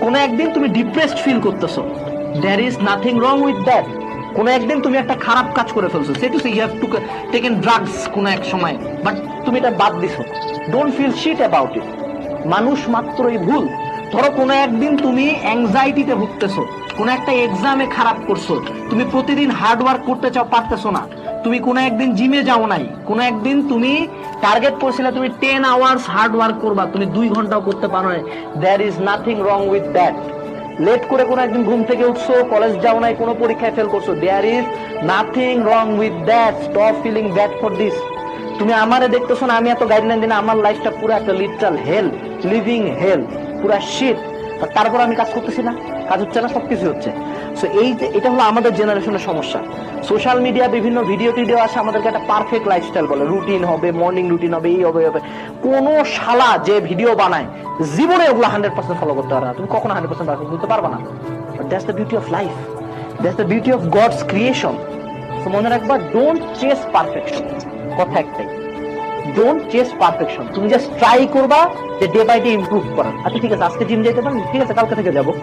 কোনো একদিন তুমি ডিপ্রেসড ফিল করতেছো, there is nothing wrong with that. কোনো একদিন তুমি একটা খারাপ কাজ করে ফেলছো, say to say you have to taken drugs কোনো এক সময়, বাট তুমি এটা বাদ দিছো, don't feel shit about it. মানুষ মাত্রই ভুল। ধরো কোনো একদিন তুমি অ্যাংজাইটিতে ভুগতেছো, কোনো একটা এক্সামে খারাপ করছো, তুমি প্রতিদিন হার্ড ওয়ার্ক করতে চাও, পারতেছো না, তুমি কোনো একদিন জিমে যাও নাই, কোনো একদিন তুমি টার্গেট করছিলে তুমি 10 আওয়ার্স হার্ড ওয়ার্ক করবা, তুমি 2 ঘন্টাও করতে পারো না, there is nothing wrong with that. Late করে কোনো একদিন ঘুম থেকে উঠছো, কলেজ যাও নাই, কোনো পরীক্ষায় ফেল করছো, there is nothing wrong with that. Stop feeling bad for this. তুমি আমারে দেখতেছো না, আমি এত গাইডলাইন দিই না, আমার লাইফটা পুরো একটা লিটারাল হেল, লিভিং হেল, পুরা শিট, তারপর আমি কাজ করতেছি না, কাজ হচ্ছে না, সবকিছু হচ্ছে। সো এই যে এটা হলো আমাদের জেনারেশনের সমস্যা। সোশ্যাল মিডিয়া বিভিন্ন ভিডিও টিডিও আসে, আমাদেরকে একটা পারফেক্ট লাইফস্টাইল বলে, রুটিন হবে, মর্নিং রুটিন হবে, এই হবে হবে। কোনো শালা যে ভিডিও বানায় জীবনে ওগুলো 100% ফলো করতে পারে না, তুমি কখনো 100% ফলো করতে পারবে না। That's the beauty of life, that's the beauty of God's creation. তো মনে রাখবা, ডোন্ট চেস পারফেকশন। কথা একটাই, ডোন্ট চেস পারফেকশন। তুমি জাস্ট ট্রাই করবা যে ডে বাই ডে ইমপ্রুভ করার। আচ্ছা ঠিক আছে, আজকে জিম যেতে পারেন, ঠিক আছে কালকে থেকে যাবো।